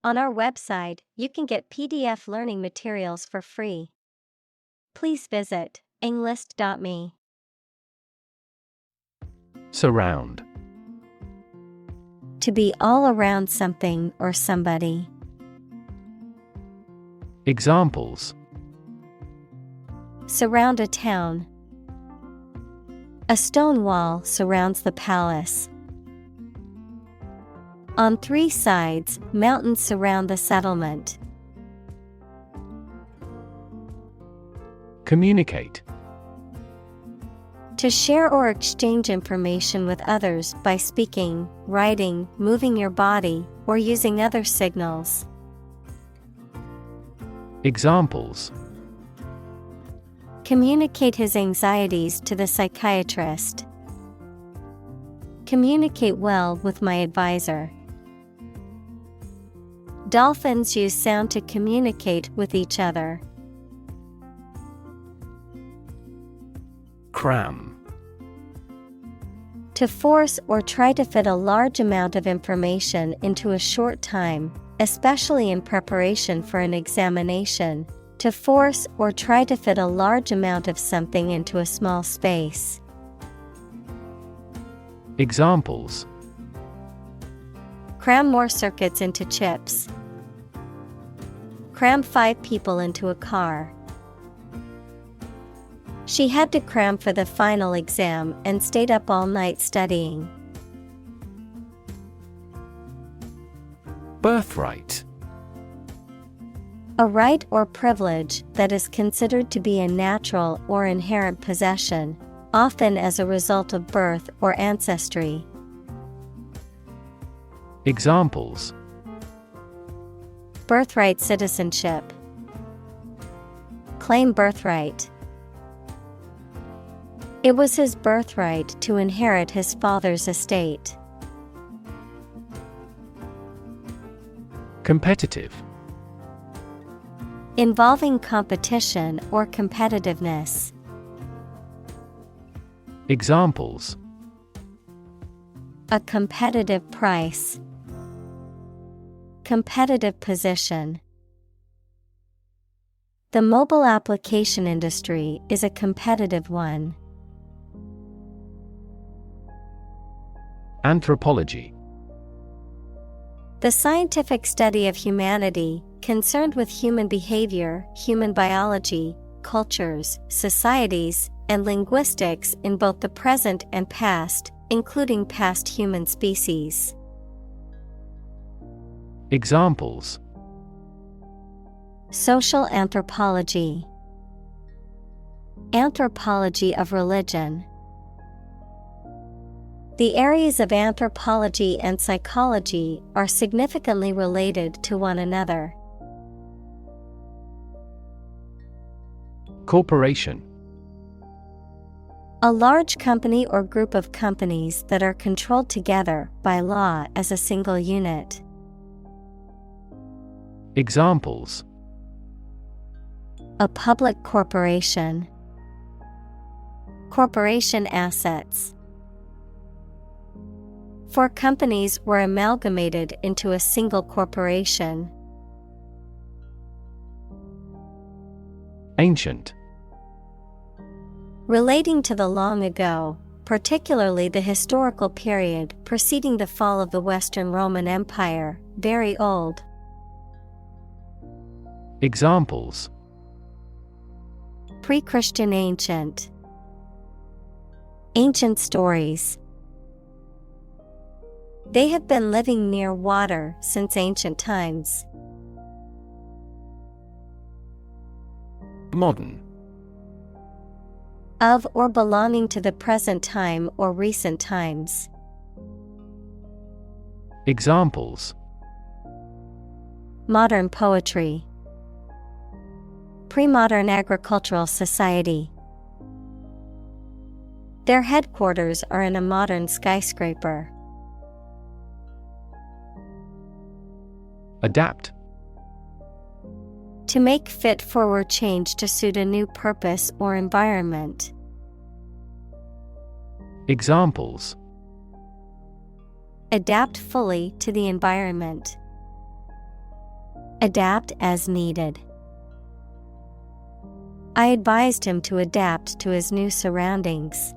On our website, you can get PDF learning materials for free. Please visit englist.me. Surround. To be all around something or somebody. Examples: Surround a town. A stone wall surrounds the palace. On 3 sides, mountains surround the settlement. Communicate. To share or exchange information with others by speaking, writing, moving your body, or using other signals. Examples: Communicate his anxieties to the psychiatrist. Communicate well with my advisor. Dolphins use sound to communicate with each other. Cram. To force or try to fit a large amount of information into a short time, especially in preparation for an examination. To force or try to fit a large amount of something into a small space. Examples: Cram more circuits into chips. Cram 5 people into a car. She had to cram for the final exam and stayed up all night studying. Birthright. A right or privilege that is considered to be a natural or inherent possession, often as a result of birth or ancestry. Examples: Birthright citizenship. Claim birthright. It was his birthright to inherit his father's estate. Competitive. Involving competition or competitiveness. Examples: A competitive price. Competitive position. The mobile application industry is a competitive one. Anthropology. The scientific study of humanity, concerned with human behavior, human biology, cultures, societies, and linguistics in both the present and past, including past human species. Examples: Social anthropology. Anthropology of religion. The areas of anthropology and psychology are significantly related to one another. Corporation. A large company or group of companies that are controlled together by law as a single unit. Examples: A public corporation. Corporation assets. 4 companies were amalgamated into a single corporation. Ancient. Relating to the long ago, particularly the historical period preceding the fall of the Western Roman Empire, very old. Examples: Pre-Christian ancient. Ancient stories. They have been living near water since ancient times. Modern. Of or belonging to the present time or recent times. Examples: Modern poetry. Pre-modern agricultural society. Their headquarters are in a modern skyscraper. Adapt. To make fit for or change to suit a new purpose or environment. Examples: Adapt fully to the environment. Adapt as needed. I advised him to adapt to his new surroundings.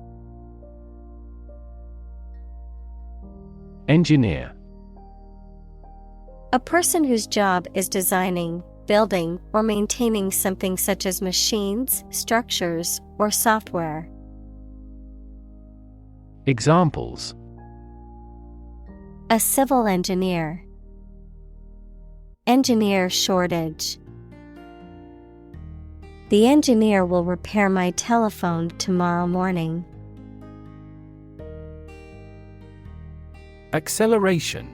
Engineer. A person whose job is designing, building, or maintaining something such as machines, structures, or software. Examples: A civil engineer. Engineer shortage. The engineer will repair my telephone tomorrow morning. Acceleration.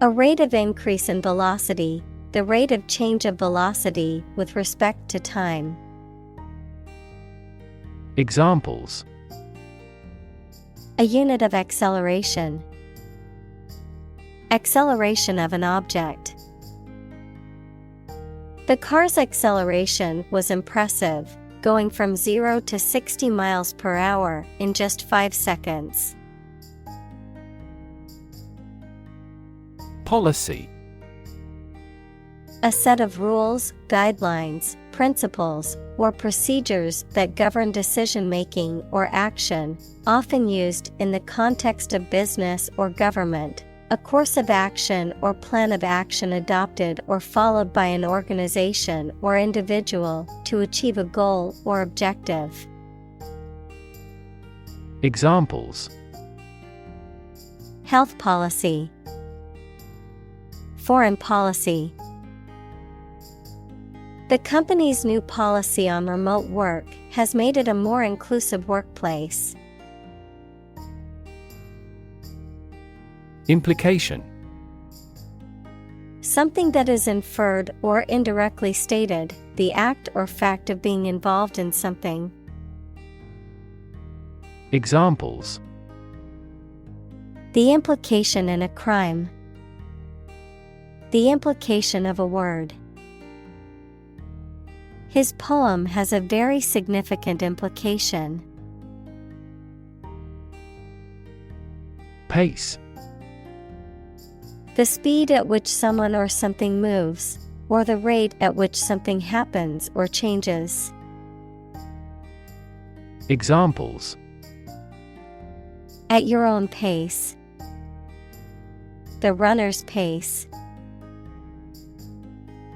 A rate of increase in velocity, the rate of change of velocity with respect to time. Examples: A unit of acceleration. Acceleration of an object. The car's acceleration was impressive, going from 0 to 60 miles per hour in just 5 seconds. Policy. A set of rules, guidelines, principles, or procedures that govern decision-making or action, often used in the context of business or government. A course of action or plan of action adopted or followed by an organization or individual to achieve a goal or objective. Examples: Health policy. Foreign policy. The company's new policy on remote work has made it a more inclusive workplace. Implication. Something that is inferred or indirectly stated, the act or fact of being involved in something. Examples: The implication in a crime. The implication of a word. His poem has a very significant implication. Pace. The speed at which someone or something moves, or the rate at which something happens or changes. Examples: At your own pace. The runner's pace.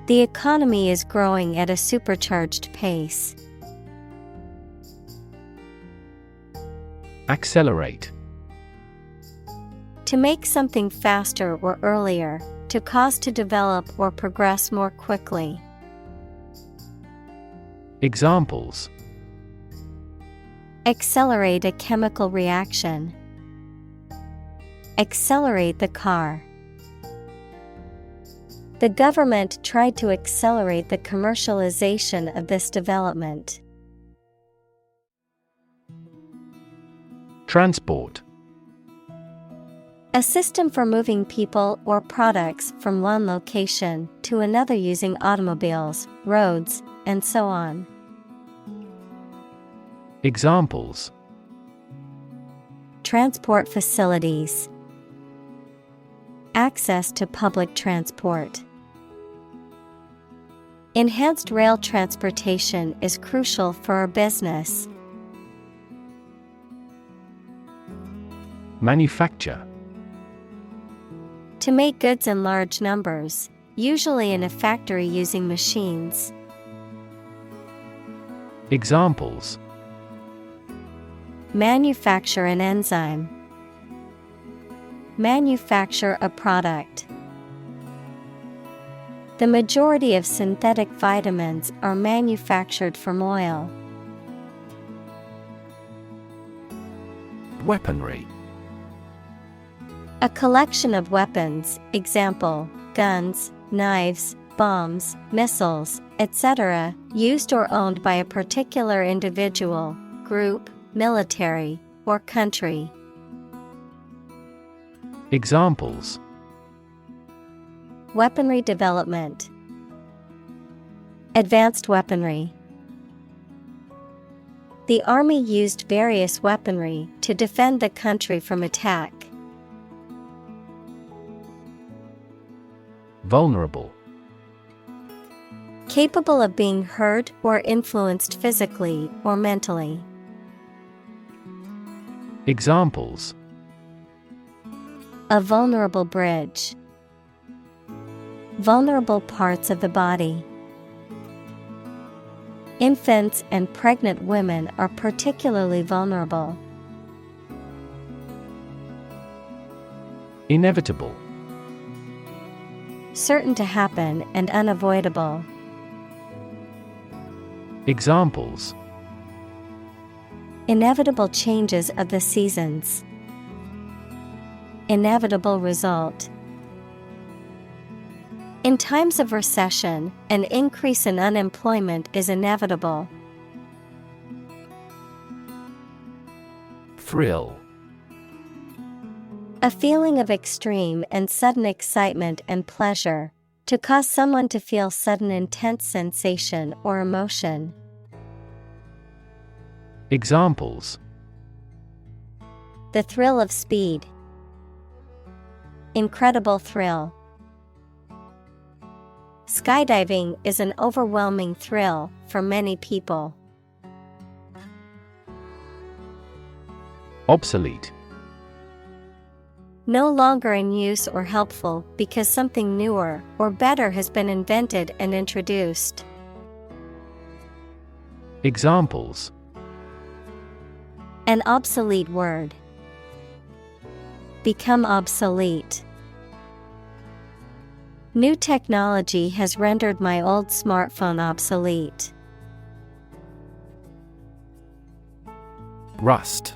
The economy is growing at a supercharged pace. Accelerate. To make something faster or earlier, to cause to develop or progress more quickly. Examples: Accelerate a chemical reaction. Accelerate the car. The government tried to accelerate the commercialization of this development. Transport. A system for moving people or products from one location to another using automobiles, roads, and so on. Examples: Transport facilities. Access to public transport. Enhanced rail transportation is crucial for our business. Manufacture. To make goods in large numbers, usually in a factory using machines. Examples: Manufacture an enzyme. Manufacture a product. The majority of synthetic vitamins are manufactured from oil. Weaponry. A collection of weapons, example, guns, knives, bombs, missiles, etc., used or owned by a particular individual, group, military, or country. Examples: Weaponry development. Advanced weaponry. The army used various weaponry to defend the country from attack. Vulnerable. Capable of being hurt or influenced physically or mentally. Examples: A vulnerable bridge. Vulnerable parts of the body. Infants and pregnant women are particularly vulnerable. Inevitable. Certain to happen and unavoidable. Examples: Inevitable changes of the seasons. Inevitable result. In times of recession, an increase in unemployment is inevitable. Thrill. A feeling of extreme and sudden excitement and pleasure, to cause someone to feel sudden intense sensation or emotion. Examples: The thrill of speed. Incredible thrill. Skydiving is an overwhelming thrill for many people. Obsolete. No longer in use or helpful because something newer or better has been invented and introduced. Examples: An obsolete word. Become obsolete. New technology has rendered my old smartphone obsolete. Rust.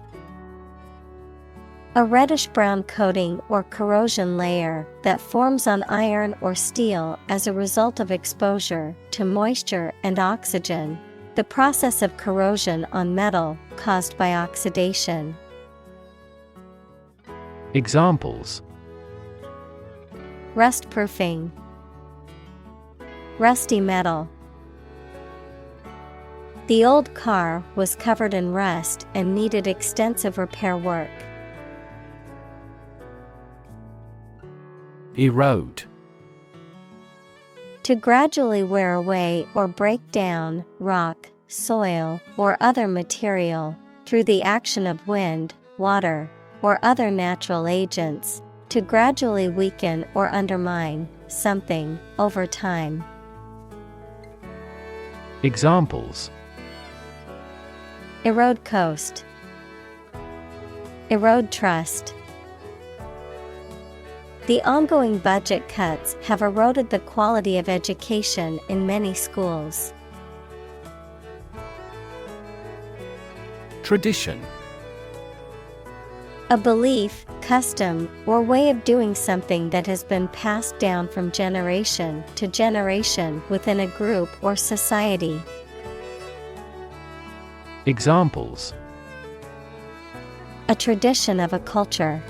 A reddish-brown coating or corrosion layer that forms on iron or steel as a result of exposure to moisture and oxygen, the process of corrosion on metal caused by oxidation. Examples: Rust-proofing. Rusty metal. The old car was covered in rust and needed extensive repair work. Erode. To gradually wear away or break down rock, soil, or other material through the action of wind, water, or other natural agents, to gradually weaken or undermine something over time. Examples: Erode coast. Erode trust. The ongoing budget cuts have eroded the quality of education in many schools. Tradition. A belief, custom, or way of doing something that has been passed down from generation to generation within a group or society. Examples: A tradition of a culture.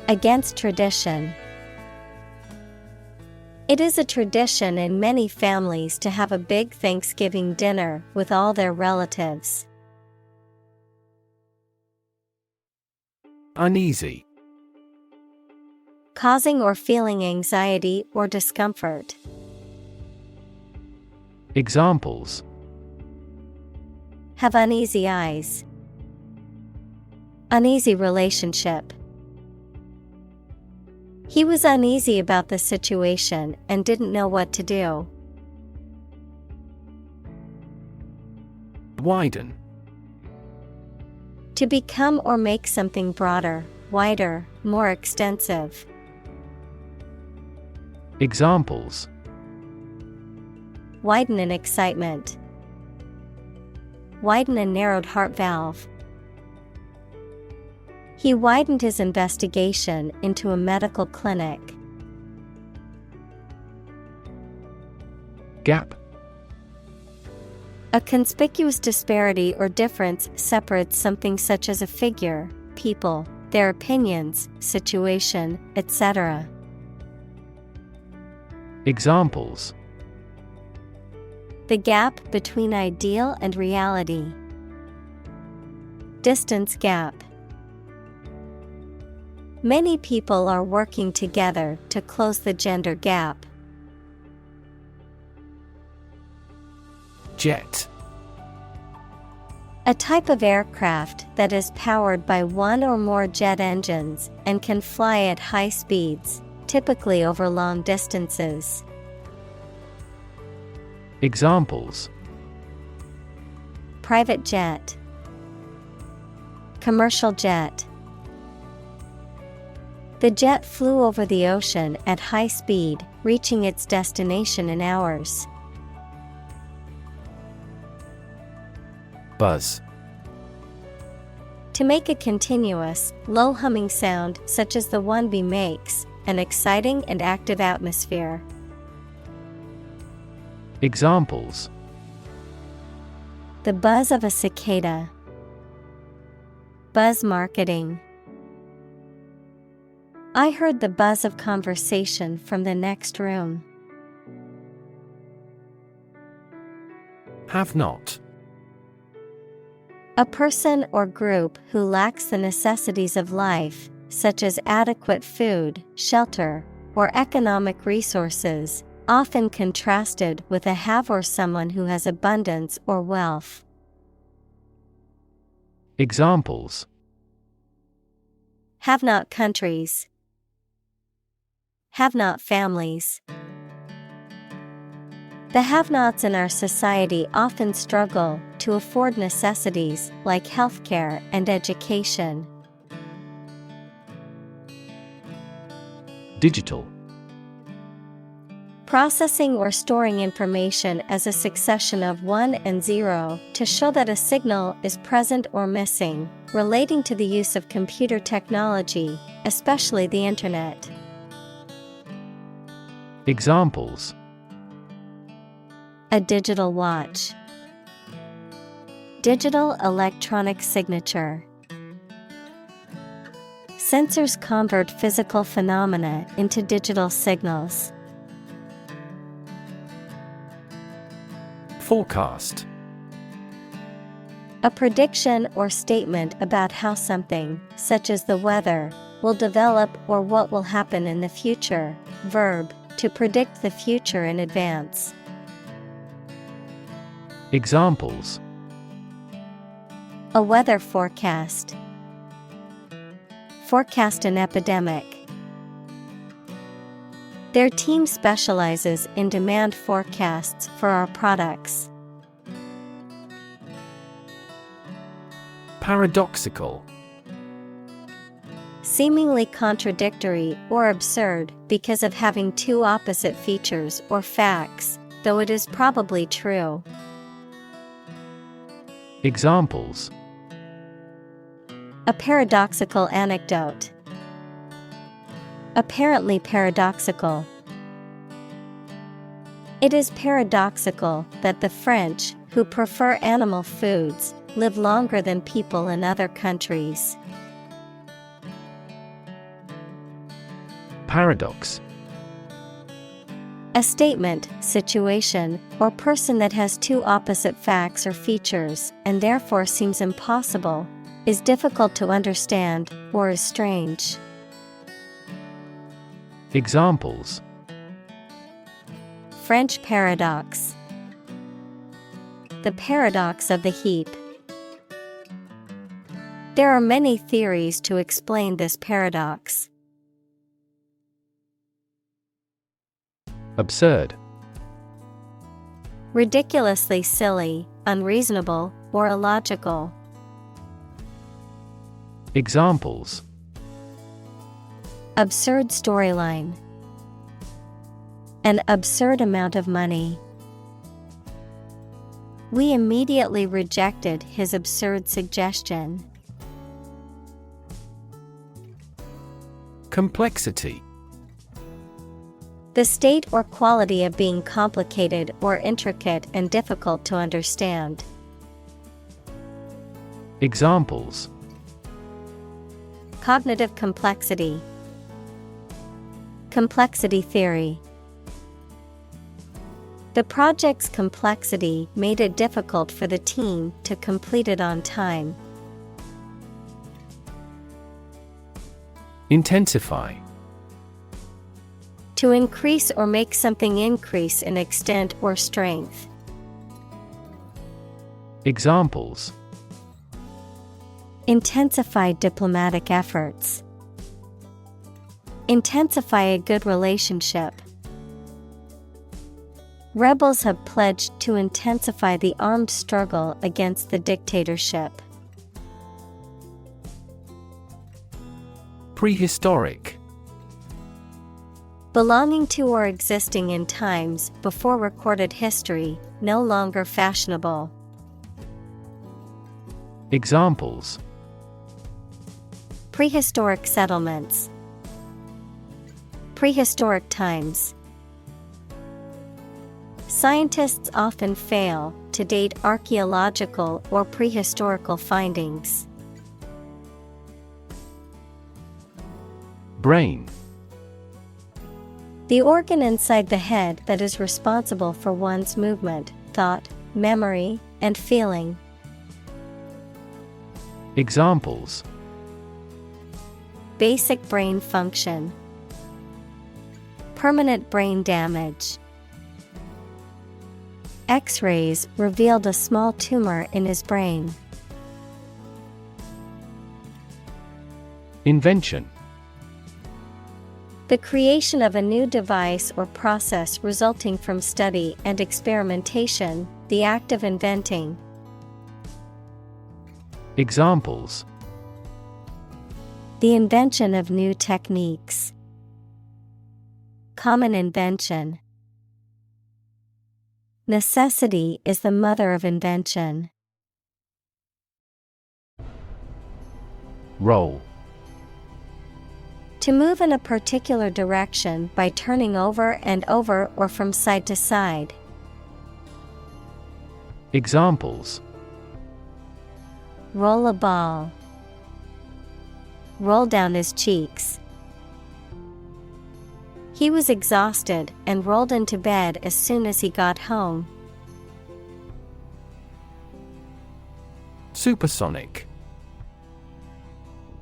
Against tradition. It is a tradition in many families to have a big Thanksgiving dinner with all their relatives. Uneasy. Causing or feeling anxiety or discomfort. Examples: Have uneasy eyes. Uneasy relationship. He was uneasy about the situation and didn't know what to do. Widen. To become or make something broader, wider, more extensive. Examples: Widen in excitement. Widen a narrowed heart valve. He widened his investigation into a medical clinic. Gap. A conspicuous disparity or difference separates something such as a figure, people, their opinions, situation, etc. Examples: The gap between ideal and reality. Distance gap. Many people are working together to close the gender gap. Jet. A type of aircraft that is powered by one or more jet engines and can fly at high speeds, typically over long distances. Examples: Private jet, commercial jet. The jet flew over the ocean at high speed, reaching its destination in hours. Buzz. To make a continuous, low humming sound such as the one bee makes, an exciting and active atmosphere. Examples: The buzz of a cicada. Buzz marketing. I heard the buzz of conversation from the next room. Have not. A person or group who lacks the necessities of life, such as adequate food, shelter, or economic resources, often contrasted with a have or someone who has abundance or wealth. Examples: Have not countries. Have not families. The have-nots in our society often struggle to afford necessities like healthcare and education. Digital. Processing or storing information as a succession of 1 and 0 to show that a signal is present or missing, relating to the use of computer technology, especially the Internet. Examples: A digital watch. Digital electronic signature. Sensors convert physical phenomena into digital signals. Forecast. A prediction or statement about how something, such as the weather, will develop or what will happen in the future. Verb, to predict the future in advance. Examples: A weather forecast. Forecast an epidemic. Their team specializes in demand forecasts for our products. Paradoxical. Seemingly contradictory or absurd because of having two opposite features or facts, though it is probably true. Examples: A paradoxical anecdote. Apparently paradoxical. It is paradoxical that the French, who prefer animal foods, live longer than people in other countries. Paradox. A statement, situation, or person that has two opposite facts or features and therefore seems impossible, is difficult to understand, or is strange. Examples: French paradox. The paradox of the heap. There are many theories to explain this paradox. Absurd. Ridiculously silly, unreasonable, or illogical. Examples: Absurd storyline. An absurd amount of money. We immediately rejected his absurd suggestion. Complexity. The state or quality of being complicated or intricate and difficult to understand. Examples: Cognitive complexity. Complexity theory. The project's complexity made it difficult for the team to complete it on time. Intensify. To increase or make something increase in extent or strength. Examples: Intensify diplomatic efforts. Intensify a good relationship. Rebels have pledged to intensify the armed struggle against the dictatorship. Prehistoric. Belonging to or existing in times before recorded history, no longer fashionable. Examples: Prehistoric settlements. Prehistoric times. Scientists often fail to date archaeological or prehistorical findings. Brain. The organ inside the head that is responsible for one's movement, thought, memory, and feeling. Examples: Basic brain function. Permanent brain damage. X-rays revealed a small tumor in his brain. Invention. The creation of a new device or process resulting from study and experimentation, the act of inventing. Examples: The invention of new techniques. Common invention. Necessity is the mother of invention. Roll. To move in a particular direction by turning over and over or from side to side. Examples: Roll a ball. Roll down his cheeks. He was exhausted and rolled into bed as soon as he got home. Supersonic.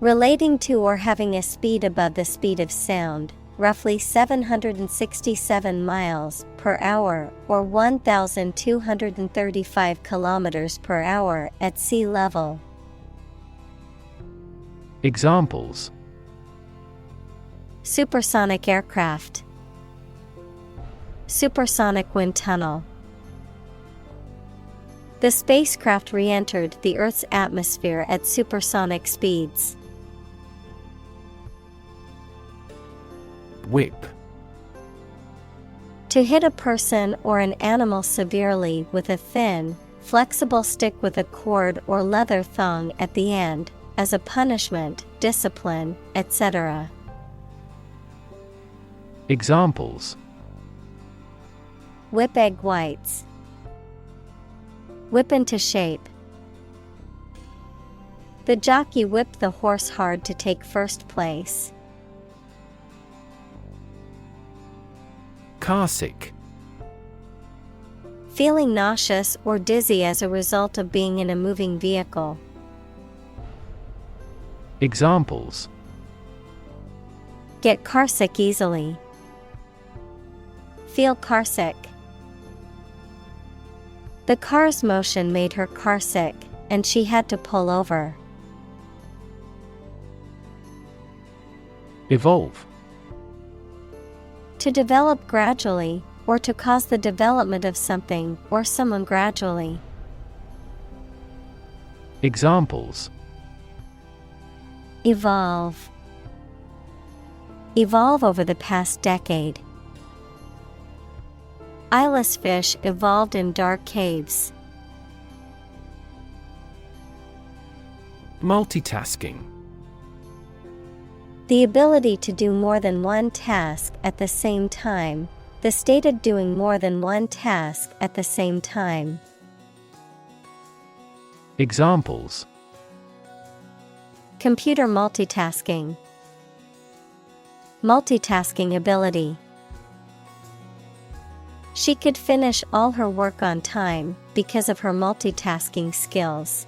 Relating to or having a speed above the speed of sound, roughly 767 miles per hour or 1,235 kilometers per hour at sea level. Examples: Supersonic aircraft. Supersonic wind tunnel. The spacecraft re-entered the Earth's atmosphere at supersonic speeds. Whip. To hit a person or an animal severely with a thin, flexible stick with a cord or leather thong at the end, as a punishment, discipline, etc. Examples: Whip egg whites. Whip into shape. The jockey whipped the horse hard to take first place. Carsick. Feeling nauseous or dizzy as a result of being in a moving vehicle. Examples: Get carsick easily. Feel carsick. The car's motion made her carsick, and she had to pull over. Evolve. To develop gradually, or to cause the development of something or someone gradually. Examples: Evolve. Evolve over the past decade. Eyeless fish evolved in dark caves. Multitasking. The ability to do more than one task at the same time. The state of doing more than one task at the same time. Examples: Computer multitasking. Multitasking ability. She could finish all her work on time because of her multitasking skills.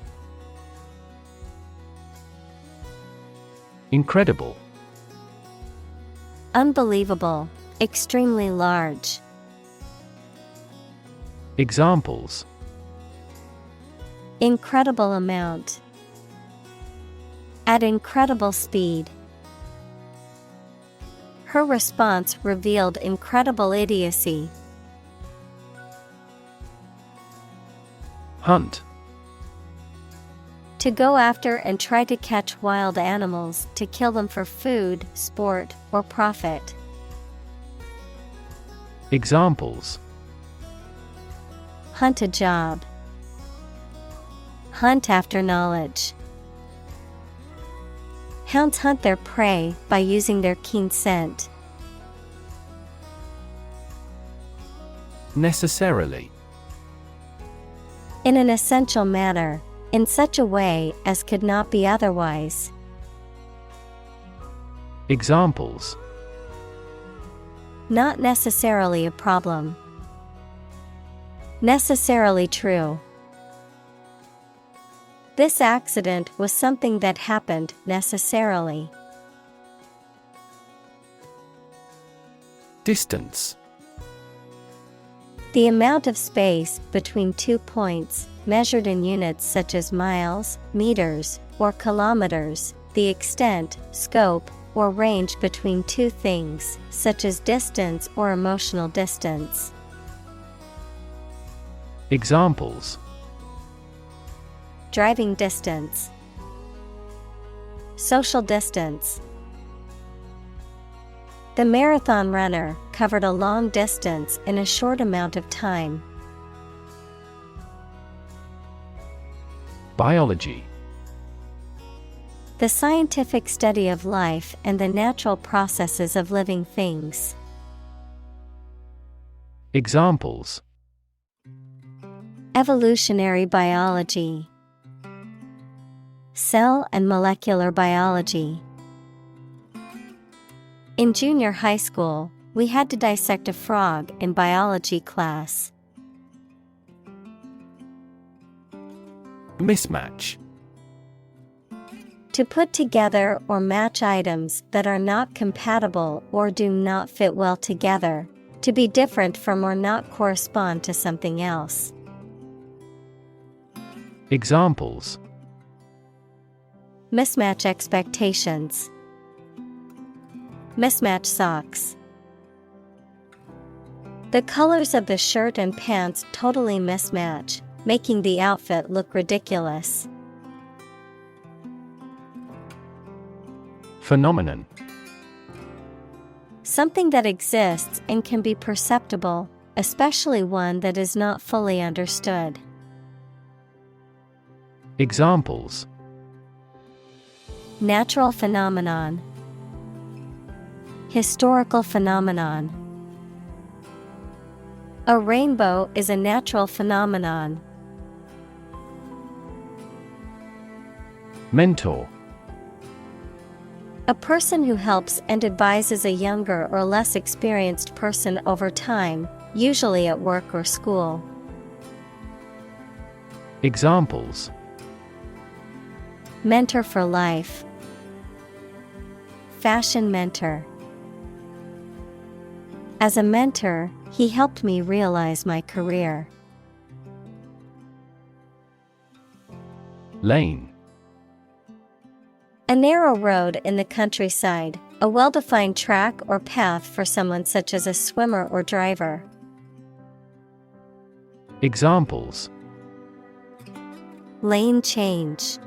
Incredible. Unbelievable, extremely large. Examples: Incredible amount. At incredible speed. Her response revealed incredible idiocy. Hunt. To go after and try to catch wild animals to kill them for food, sport, or profit. Examples: Hunt a job. Hunt after knowledge. Hounds hunt their prey by using their keen scent. Necessarily. In an essential manner, in such a way as could not be otherwise. Examples: Not necessarily a problem. Necessarily true. This accident was something that happened necessarily. Distance. The amount of space between 2 points, measured in units such as miles, meters, or kilometers, the extent, scope, or range between two things, such as distance or emotional distance. Examples: Driving distance. Social distance. The marathon runner covered a long distance in a short amount of time. Biology. The scientific study of life and the natural processes of living things. Examples: Evolutionary biology. Cell and molecular biology. In junior high school, we had to dissect a frog in biology class. Mismatch. To put together or match items that are not compatible or do not fit well together. To be different from or not correspond to something else. Examples: Mismatch expectations. Mismatch socks. The colors of the shirt and pants totally mismatch, making the outfit look ridiculous. Phenomenon. Something that exists and can be perceptible, especially one that is not fully understood. Examples: Natural phenomenon. Historical phenomenon. A rainbow is a natural phenomenon. Mentor. A person who helps and advises a younger or less experienced person over time, usually at work or school. Examples: Mentor for life. Fashion mentor. As a mentor, he helped me realize my career. Lane. A narrow road in the countryside, a well-defined track or path for someone such as a swimmer or driver. Examples: Lane change.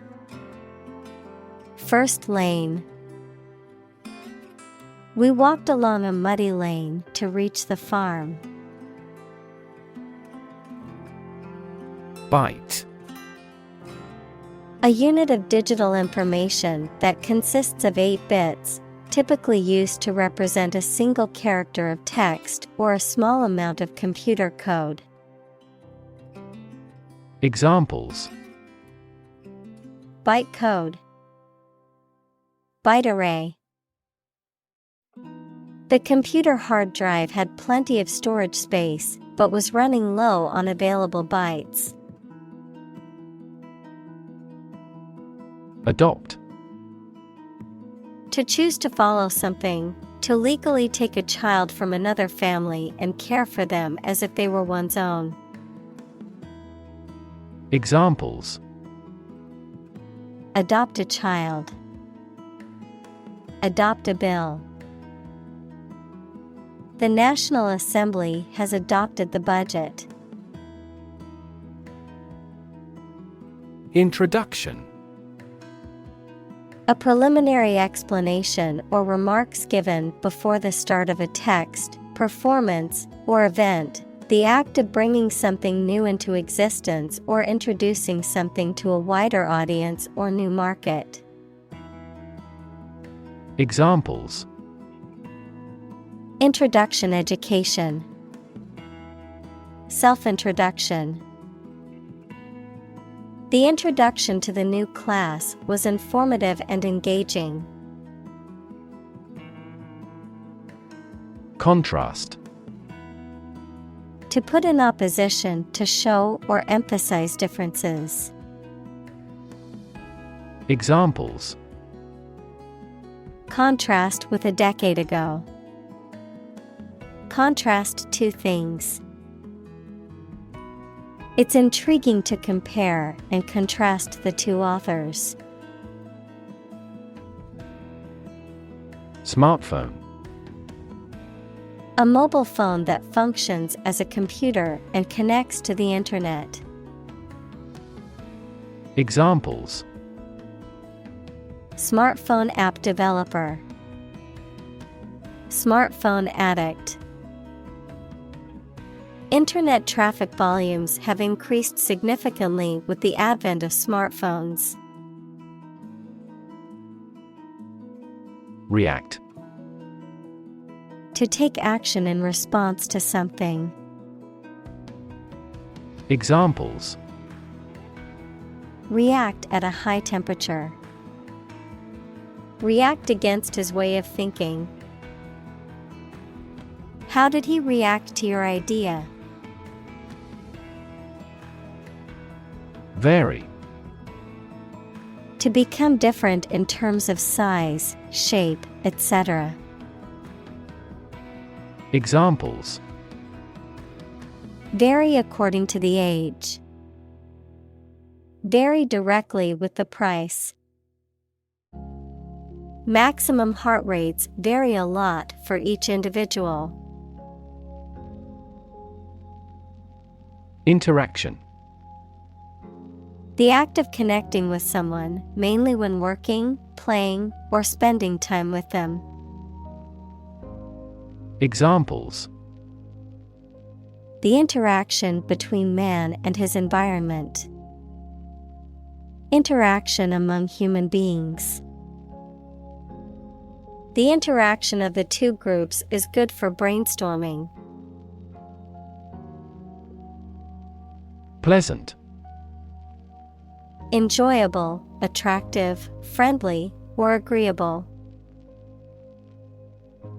First lane. We walked along a muddy lane to reach the farm. Byte. A unit of digital information that consists of 8 bits, typically used to represent a single character of text or a small amount of computer code. Examples: Byte code. Byte array. The computer hard drive had plenty of storage space, but was running low on available bytes. Adopt. To choose to follow something, To legally take a child from another family and care for them as if they were one's own. Examples: Adopt a child. Adopt a bill. The National Assembly has adopted the budget. Introduction. A preliminary explanation or remarks given before the start of a text, performance, or event, the act of bringing something new into existence or introducing something to a wider audience or new market. Examples: Introduction education. Self-introduction. The introduction to the new class was informative and engaging. Contrast. To put in opposition, to show or emphasize differences. Examples: Contrast with a decade ago. Contrast two things. It's intriguing to compare and contrast the two authors. Smartphone. A mobile phone that functions as a computer and connects to the internet. Examples: Smartphone app developer. Smartphone addict. Internet traffic volumes have increased significantly with the advent of smartphones. React. To take action in response to something. Examples: React at a high temperature. React against his way of thinking. How did he react to your idea? Vary. To become different in terms of size, shape, etc. Examples: Vary according to the age. Vary directly with the price. Maximum heart rates vary a lot for each individual. Interaction. The act of connecting with someone, mainly when working, playing, or spending time with them. Examples: The interaction between man and his environment. Interaction among human beings. The interaction of the two groups is good for brainstorming. Pleasant. Enjoyable, attractive, friendly, or agreeable.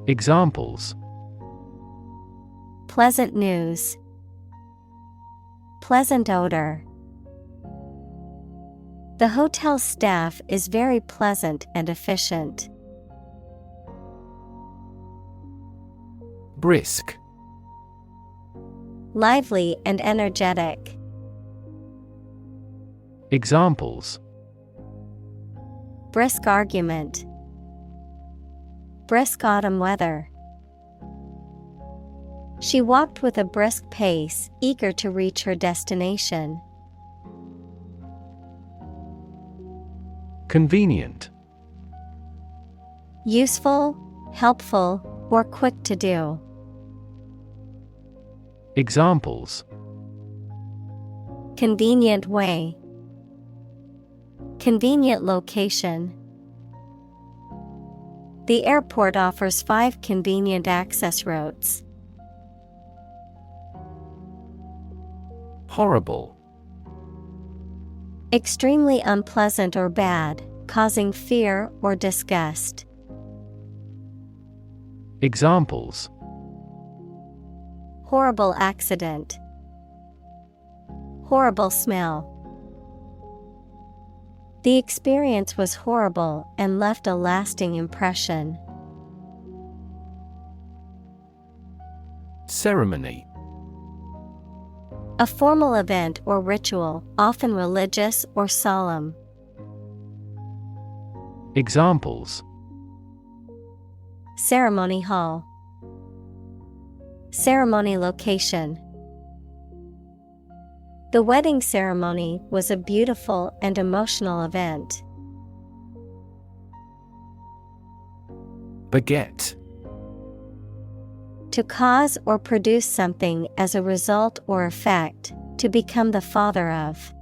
Examples: Pleasant news. Pleasant odor. The hotel staff is very pleasant and efficient. Brisk. Lively and energetic. Examples: Brisk argument. Brisk autumn weather. She walked with a brisk pace, eager to reach her destination. Convenient. Useful, helpful, or quick to do. Examples: Convenient way. Convenient location. The airport offers 5 convenient access routes. Horrible. Extremely unpleasant or bad, causing fear or disgust. Examples: Horrible accident. Horrible smell. The experience was horrible and left a lasting impression. Ceremony. A formal event or ritual, often religious or solemn. Examples: Ceremony hall. Ceremony location. The wedding ceremony was a beautiful and emotional event. Beget. To cause or produce something as a result or effect, to become the father of.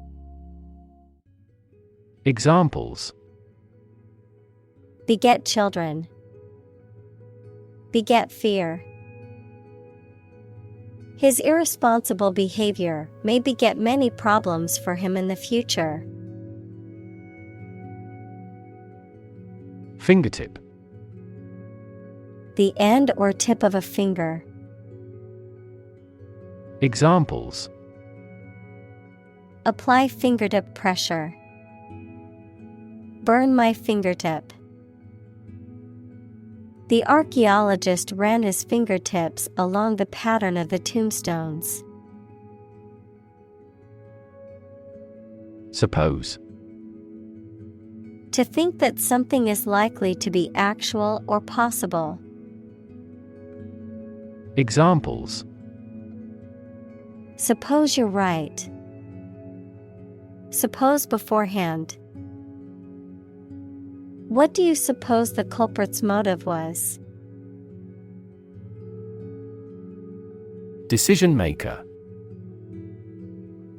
Examples: Beget children. Beget fear. His irresponsible behavior may beget many problems for him in the future. Fingertip. The end or tip of a finger. Examples: Apply fingertip pressure. Burn my fingertip. The archaeologist ran his fingertips along the pattern of the tombstones. Suppose. To think that something is likely to be actual or possible. Examples: Suppose you're right. Suppose beforehand. What do you suppose the culprit's motive was? Decision maker.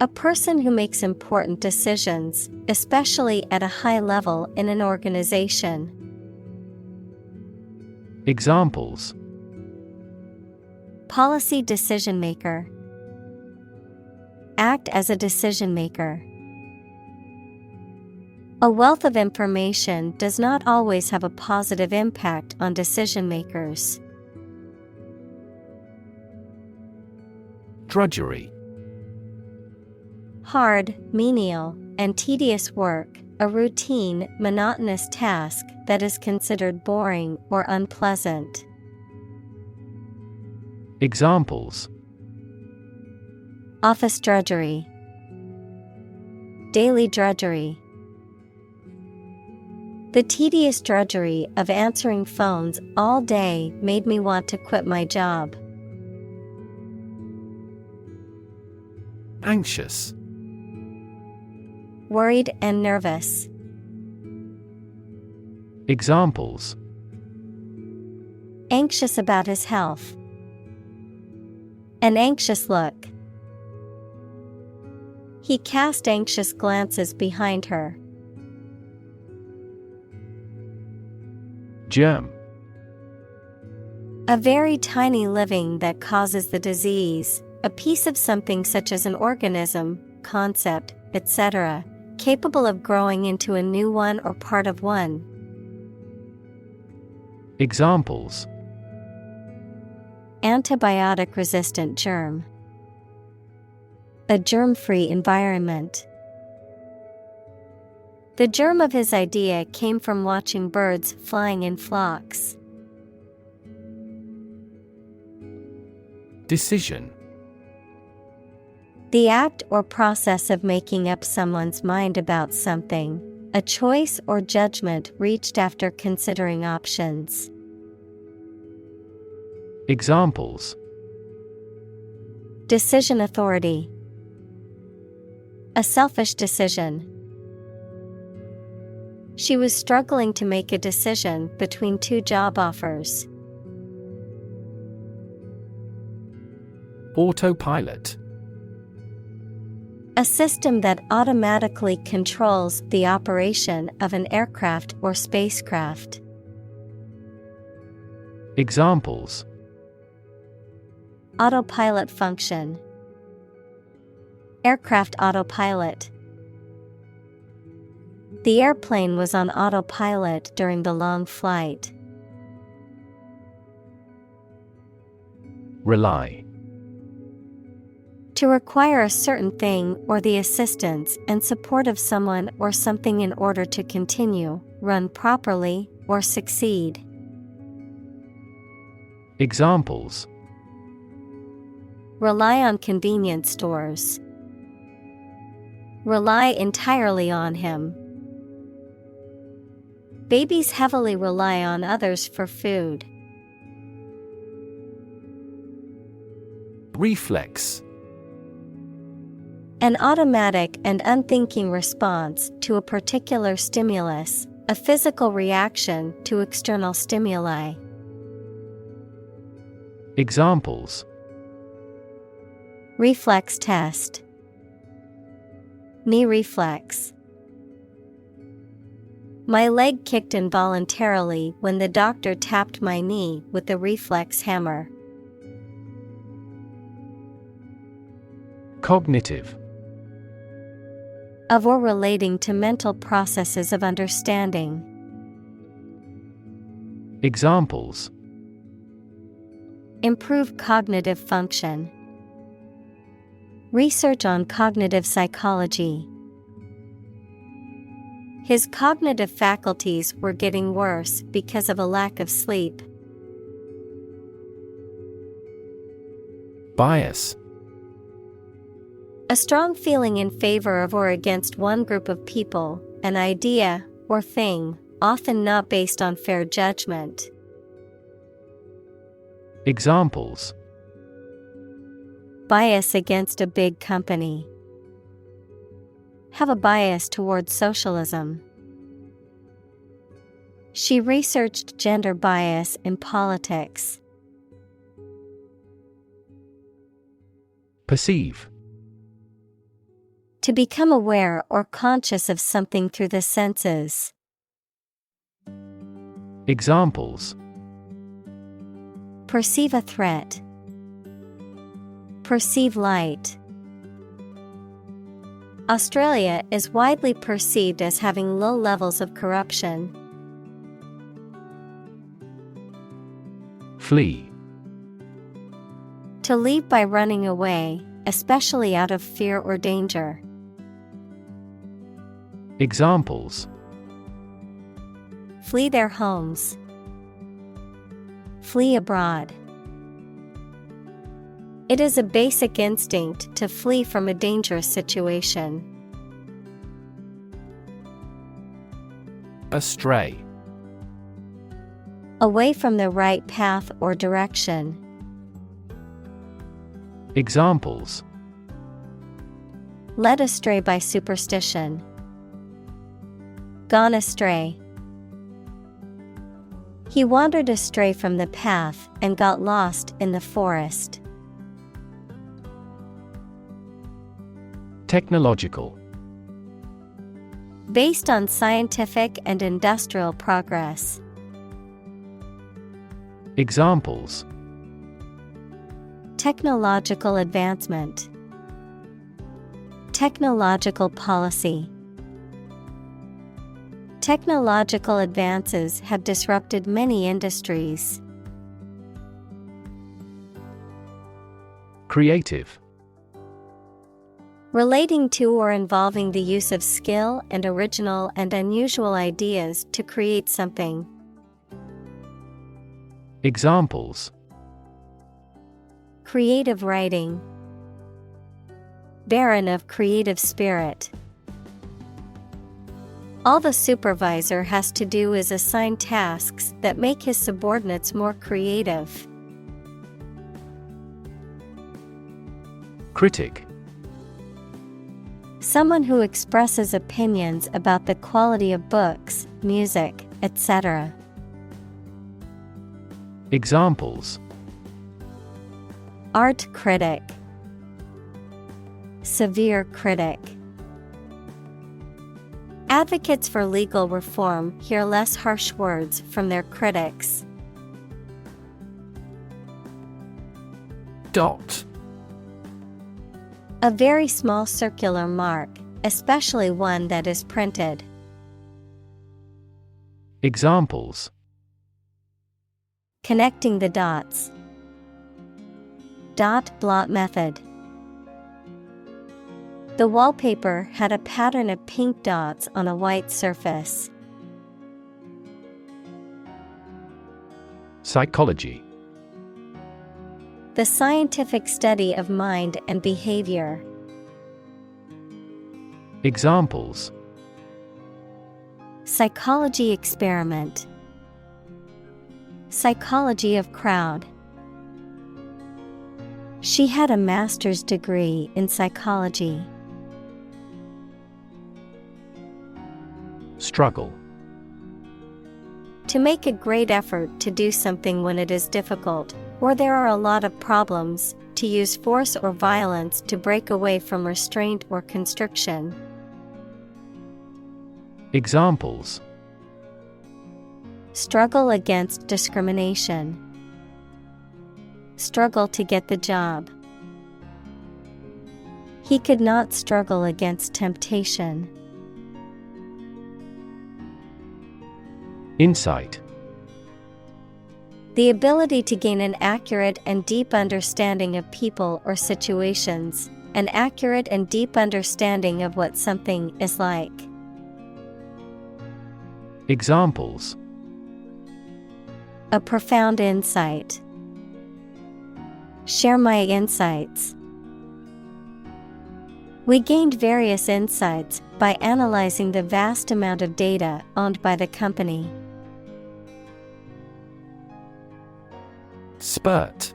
A person who makes important decisions, especially at a high level in an organization. Examples: Policy decision maker. Act as a decision maker. A wealth of information does not always have a positive impact on decision makers. Drudgery. Hard, menial, and tedious work, a routine, monotonous task that is considered boring or unpleasant. Examples: Office drudgery. Daily drudgery. The tedious drudgery of answering phones all day made me want to quit my job. Anxious. Worried and nervous. Examples: Anxious about his health. An anxious look. He cast anxious glances behind her. Germ. A very tiny living that causes the disease, a piece of something such as an organism, concept, etc., capable of growing into a new one or part of one. Examples: Antibiotic-resistant germ. A germ-free environment. The germ of his idea came from watching birds flying in flocks. Decision. The act or process of making up someone's mind about something, a choice or judgment reached after considering options. Examples: Decision authority. A selfish decision. She was struggling to make a decision between two job offers. Autopilot. A system that automatically controls the operation of an aircraft or spacecraft. Examples: Autopilot function. Aircraft autopilot. The airplane was on autopilot during the long flight. Rely. To require a certain thing or the assistance and support of someone or something in order to continue, run properly, or succeed. Examples: Rely on convenience stores. Rely entirely on him. Babies heavily rely on others for food. Reflex. An automatic and unthinking response to a particular stimulus, a physical reaction to external stimuli. Examples: Reflex test. Knee reflex. My leg kicked involuntarily when the doctor tapped my knee with the reflex hammer. Cognitive. Of or relating to mental processes of understanding. Examples: Improve cognitive function. Research on cognitive psychology. His cognitive faculties were getting worse because of a lack of sleep. Bias. A strong feeling in favor of or against one group of people, an idea, or thing, often not based on fair judgment. Examples: Bias against a big company. Have a bias towards socialism. She researched gender bias in politics. Perceive. To become aware or conscious of something through the senses. Examples: Perceive a threat. Perceive light. Australia is widely perceived as having low levels of corruption. Flee. To leave by running away, especially out of fear or danger. Examples: Flee their homes. Flee abroad. It is a basic instinct to flee from a dangerous situation. Astray. Away from the right path or direction. Examples: Led astray by superstition. Gone astray. He wandered astray from the path and got lost in the forest. Technological. Based on scientific and industrial progress. Examples: Technological advancement. Technological policy. Technological advances have disrupted many industries. Creative. Relating to or involving the use of skill and original and unusual ideas to create something. Examples: Creative writing. Barren of creative spirit. All the supervisor has to do is assign tasks that make his subordinates more creative. Critic. Someone who expresses opinions about the quality of books, music, etc. Examples: Art critic. Severe critic. Advocates for legal reform hear less harsh words from their critics. Dot. A very small circular mark, especially one that is printed. Examples: Connecting the dots. Dot blot method. The wallpaper had a pattern of pink dots on a white surface. Psychology. The scientific study of mind and behavior. Examples: Psychology experiment. Psychology of crowd. She had a master's degree in psychology. Struggle. To make a great effort to do something when it is difficult, or there are a lot of problems, to use force or violence to break away from restraint or constriction. Examples: Struggle against discrimination. Struggle to get the job. He could not struggle against temptation. Insight. The ability to gain an accurate and deep understanding of people or situations, an accurate and deep understanding of what something is like. Examples: A profound insight. Share my insights. We gained various insights by analyzing the vast amount of data owned by the company. Spurt.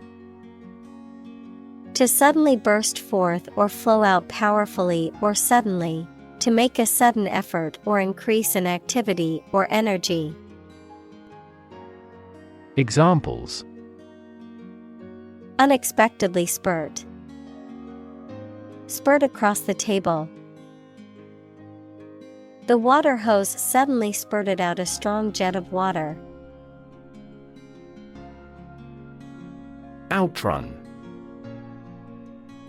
To suddenly burst forth or flow out powerfully or suddenly, to make a sudden effort or increase in activity or energy. Examples: Unexpectedly spurt. Spurt across the table. The water hose suddenly spurted out a strong jet of water. Outrun.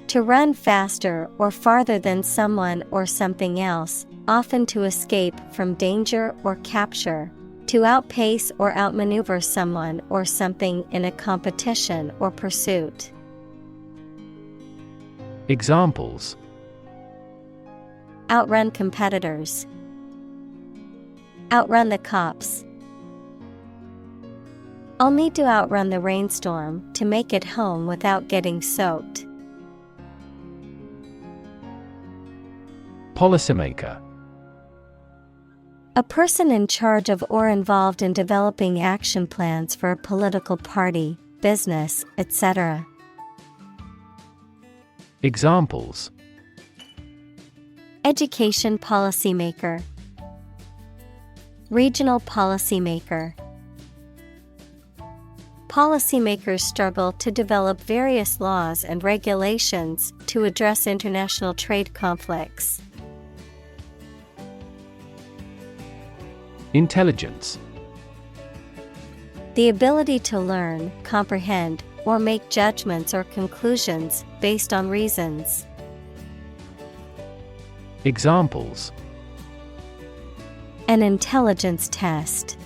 To run faster or farther than someone or something else, often to escape from danger or capture. To outpace or outmaneuver someone or something in a competition or pursuit. Examples: Outrun competitors. Outrun the cops. I'll need to outrun the rainstorm to make it home without getting soaked. Policymaker. A person in charge of or involved in developing action plans for a political party, business, etc. Examples: Education policymaker. Regional policymaker. Policymakers struggle to develop various laws and regulations to address international trade conflicts. Intelligence. The ability to learn, comprehend, or make judgments or conclusions based on reasons. Examples: An intelligence test.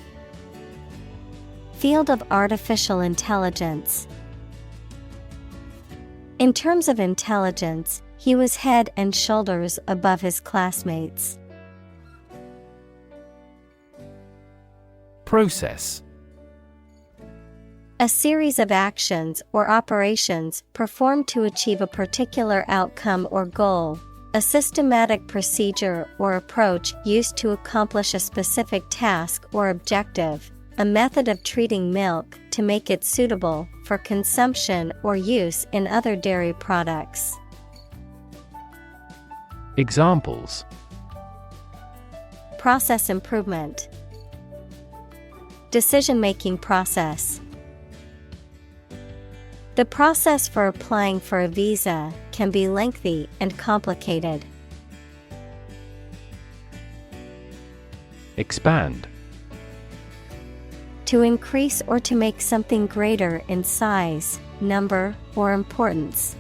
Field of artificial intelligence. In terms of intelligence, he was head and shoulders above his classmates. Process. A series of actions or operations performed to achieve a particular outcome or goal, a systematic procedure or approach used to accomplish a specific task or objective, a method of treating milk to make it suitable for consumption or use in other dairy products. Examples: Process improvement. Decision-making process. The process for applying for a visa can be lengthy and complicated. Expand. To increase or to make something greater in size, number, or importance.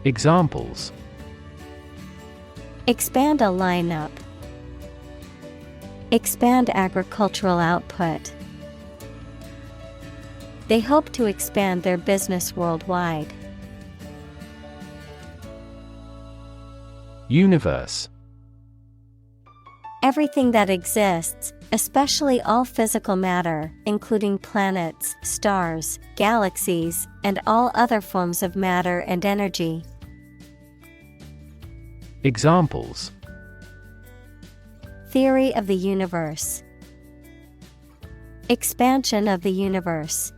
Examples: Expand a lineup. Expand agricultural output. They hope to expand their business worldwide. Universe. Everything that exists, especially all physical matter, including planets, stars, galaxies, and all other forms of matter and energy. Examples: Theory of the universe. Expansion of the universe.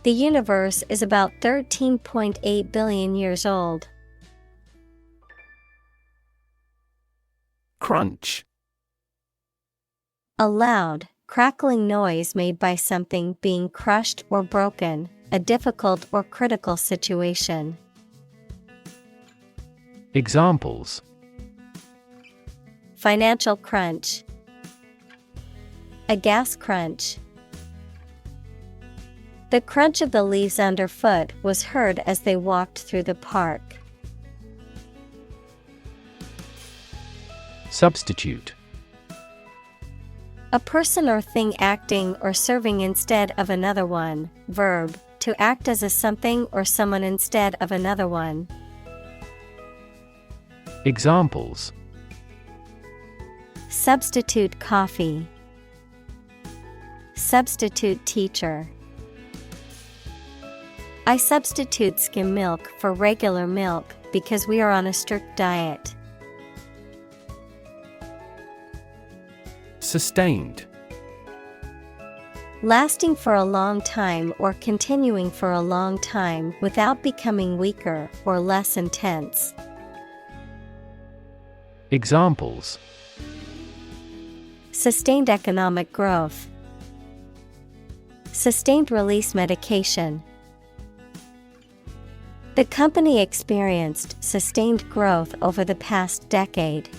The universe is about 13.8 billion years old. Crunch. A loud, crackling noise made by something being crushed or broken, a difficult or critical situation. Examples: Financial crunch. A gas crunch. The crunch of the leaves underfoot was heard as they walked through the park. Substitute. A person or thing acting or serving instead of another one. Verb, to act as a something or someone instead of another one. Examples: Substitute coffee. Substitute teacher. I substitute skim milk for regular milk because we are on a strict diet. Sustained. Lasting for a long time or continuing for a long time without becoming weaker or less intense. Examples: Sustained economic growth. Sustained release medication. The company experienced sustained growth over the past decade.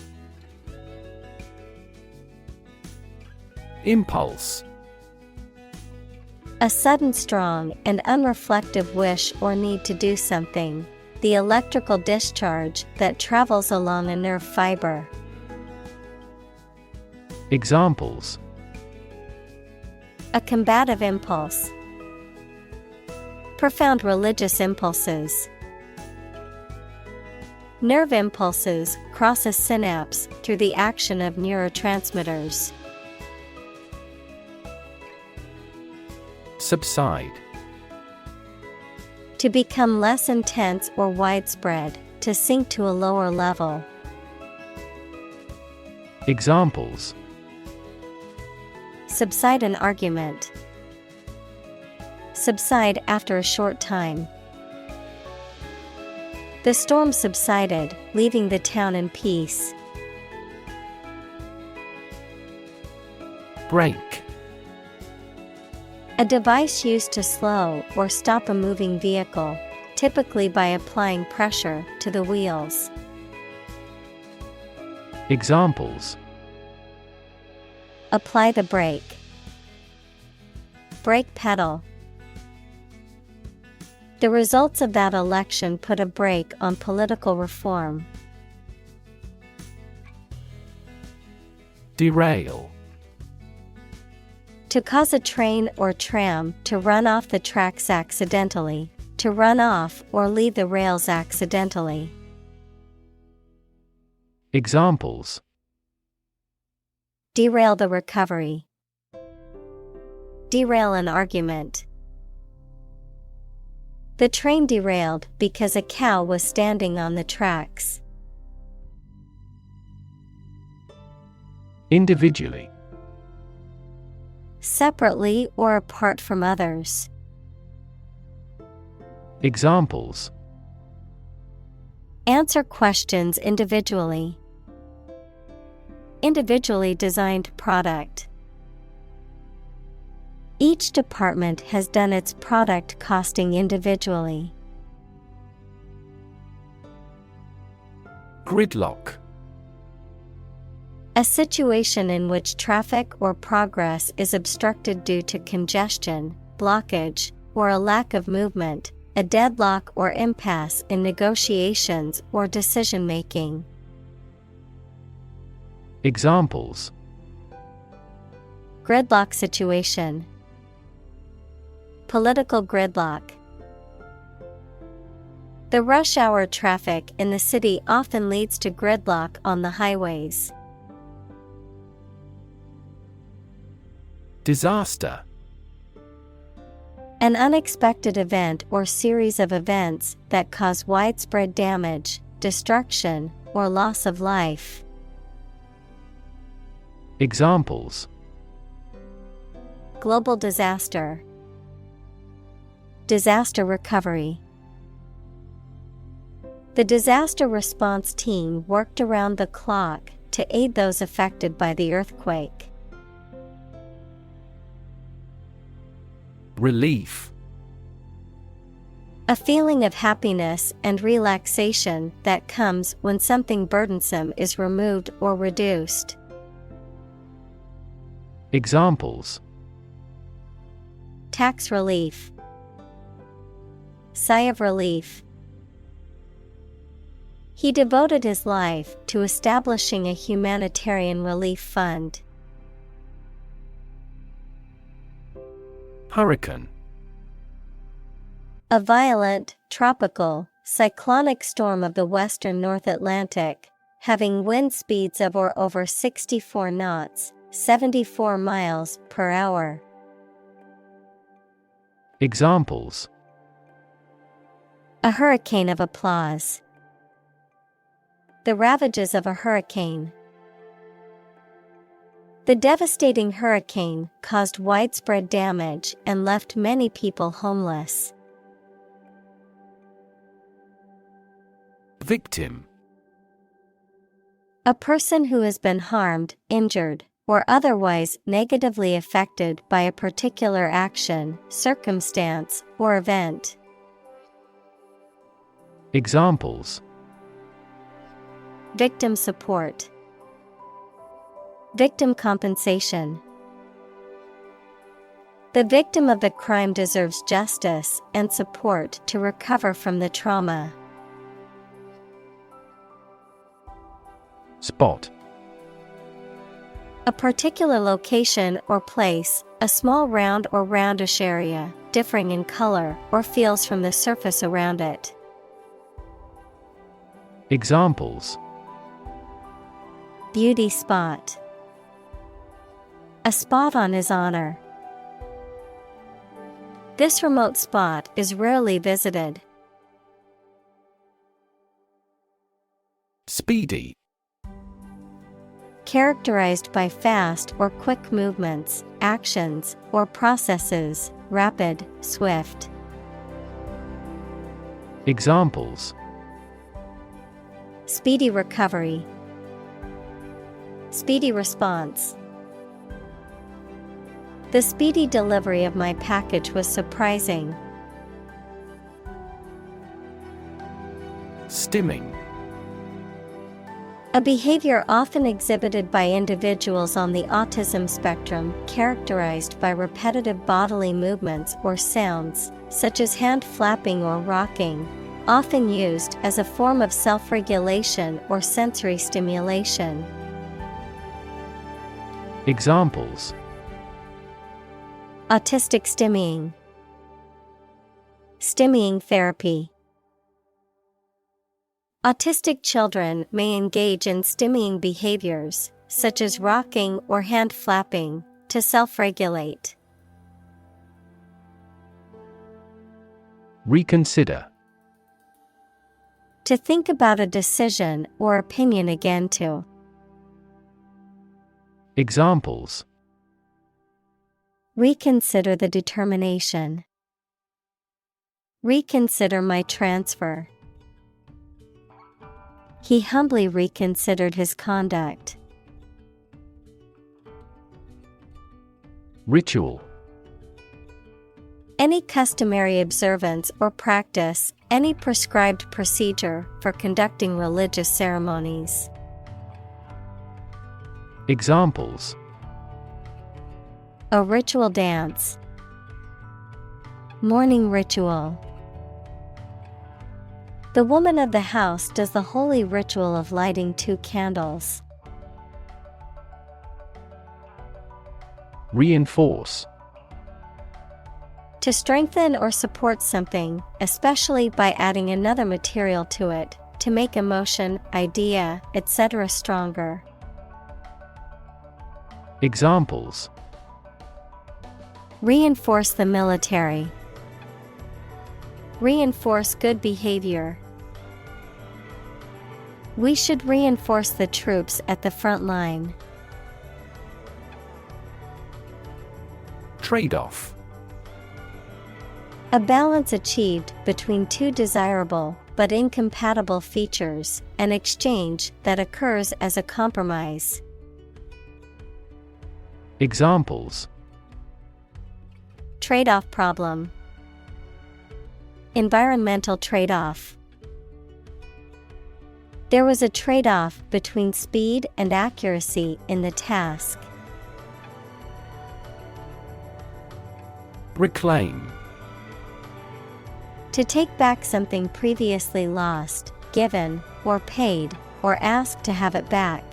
Impulse. A sudden, strong, and unreflective wish or need to do something. The electrical discharge that travels along a nerve fiber. Examples: A combative impulse. Profound religious impulses. Nerve impulses cross a synapse through the action of neurotransmitters. Subside. To become less intense or widespread, to sink to a lower level. Examples: Subside an argument. Subside after a short time. The storm subsided, leaving the town in peace. Brake. A device used to slow or stop a moving vehicle, typically by applying pressure to the wheels. Examples: Apply the brake. Brake pedal. The results of that election put a brake on political reform. Derail. To cause a train or tram to run off the tracks accidentally, to run off or leave the rails accidentally. Examples: Derail the recovery. Derail an argument. The train derailed because a cow was standing on the tracks. Individually. Separately or apart from others. Examples: Answer questions individually. Individually designed product. Each department has done its product costing individually. Gridlock. A situation in which traffic or progress is obstructed due to congestion, blockage, or a lack of movement, a deadlock or impasse in negotiations or decision-making. Examples: Gridlock situation. Political gridlock. The rush hour traffic in the city often leads to gridlock on the highways. Disaster. An unexpected event or series of events that cause widespread damage, destruction, or loss of life. Examples: Global disaster. Disaster recovery. The disaster response team worked around the clock to aid those affected by the earthquake. Relief. A feeling of happiness and relaxation that comes when something burdensome is removed or reduced. Examples: Tax relief. Sigh of relief. He devoted his life to establishing a humanitarian relief fund. Hurricane. A violent, tropical, cyclonic storm of the western North Atlantic, having wind speeds of or over 64 knots, 74 miles per hour. Examples: A hurricane of applause. The ravages of a hurricane. The devastating hurricane caused widespread damage and left many people homeless. Victim. A person who has been harmed, injured, or otherwise negatively affected by a particular action, circumstance, or event. Examples: Victim support. Victim compensation. The victim of the crime deserves justice and support to recover from the trauma. Spot. A particular location or place, a small round or roundish area, differing in color or feels from the surface around it. Examples: Beauty spot. A spot on his honor. This remote spot is rarely visited. Speedy. Characterized by fast or quick movements, actions, or processes, rapid, swift. Examples: Speedy recovery. Speedy response. The speedy delivery of my package was surprising. Stimming. A behavior often exhibited by individuals on the autism spectrum, characterized by repetitive bodily movements or sounds, such as hand flapping or rocking, often used as a form of self-regulation or sensory stimulation. Examples: Autistic stimming. Stimming therapy. Autistic children may engage in stimming behaviors, such as rocking or hand flapping, to self-regulate. Reconsider. To think about a decision or opinion again to. Examples: Reconsider the determination. Reconsider my transfer. He humbly reconsidered his conduct. Ritual. Any customary observance or practice, any prescribed procedure for conducting religious ceremonies. Examples: A ritual dance. Morning ritual. The woman of the house does the holy ritual of lighting 2 candles. Reinforce. To strengthen or support something, especially by adding another material to it, to make a motion, idea, etc. stronger. Examples: Reinforce the military. Reinforce good behavior. We should reinforce the troops at the front line. Trade-off. A balance achieved between two desirable but incompatible features, an exchange that occurs as a compromise. Examples: Trade-off problem. Environmental trade-off. There was a trade-off between speed and accuracy in the task. Reclaim. To take back something previously lost, given, or paid, or ask to have it back.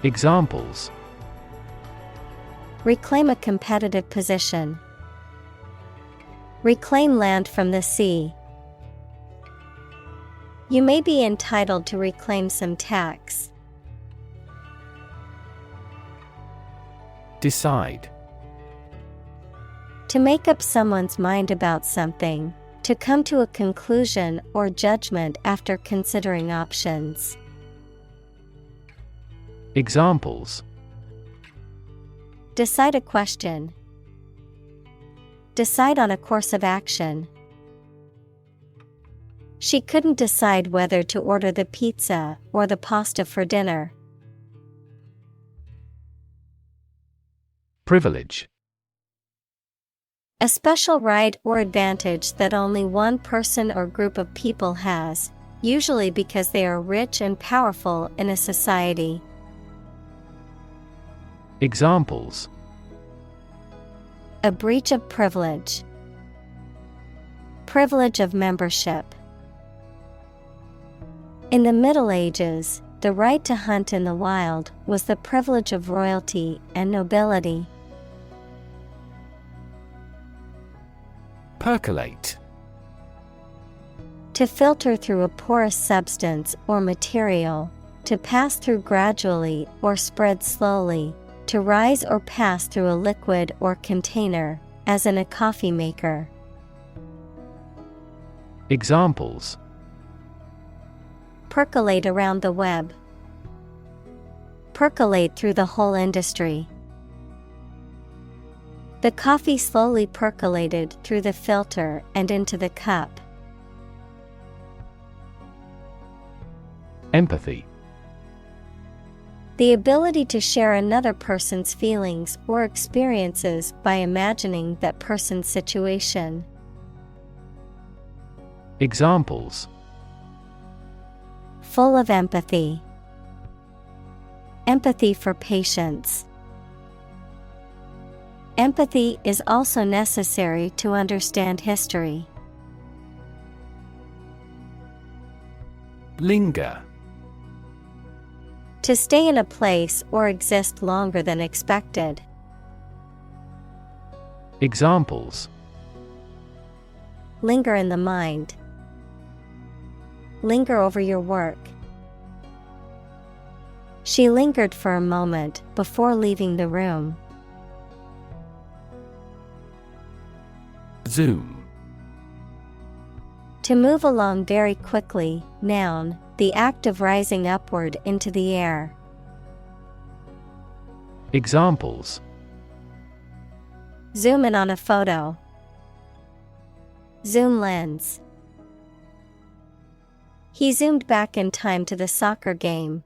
Examples: Reclaim a competitive position. Reclaim land from the sea. You may be entitled to reclaim some tax. Decide. To make up someone's mind about something, to come to a conclusion or judgment after considering options. Examples: Decide a question. Decide on a course of action. She couldn't decide whether to order the pizza or the pasta for dinner. Privilege. A special right or advantage that only one person or group of people has, usually because they are rich and powerful in a society. Examples: A breach of privilege. Privilege of membership. In the Middle Ages, the right to hunt in the wild was the privilege of royalty and nobility. Percolate. To filter through a porous substance or material, to pass through gradually or spread slowly, to rise or pass through a liquid or container, as in a coffee maker. Examples: Percolate around the web. Percolate through the whole industry. The coffee slowly percolated through the filter and into the cup. Empathy. The ability to share another person's feelings or experiences by imagining that person's situation. Examples: Full of empathy. Empathy for patients. Empathy is also necessary to understand history. Linger. To stay in a place or exist longer than expected. Examples: Linger in the mind. Linger over your work. She lingered for a moment before leaving the room. Zoom. To move along very quickly, noun, the act of rising upward into the air. Examples: Zoom in on a photo. Zoom lens. He zoomed back in time to the soccer game.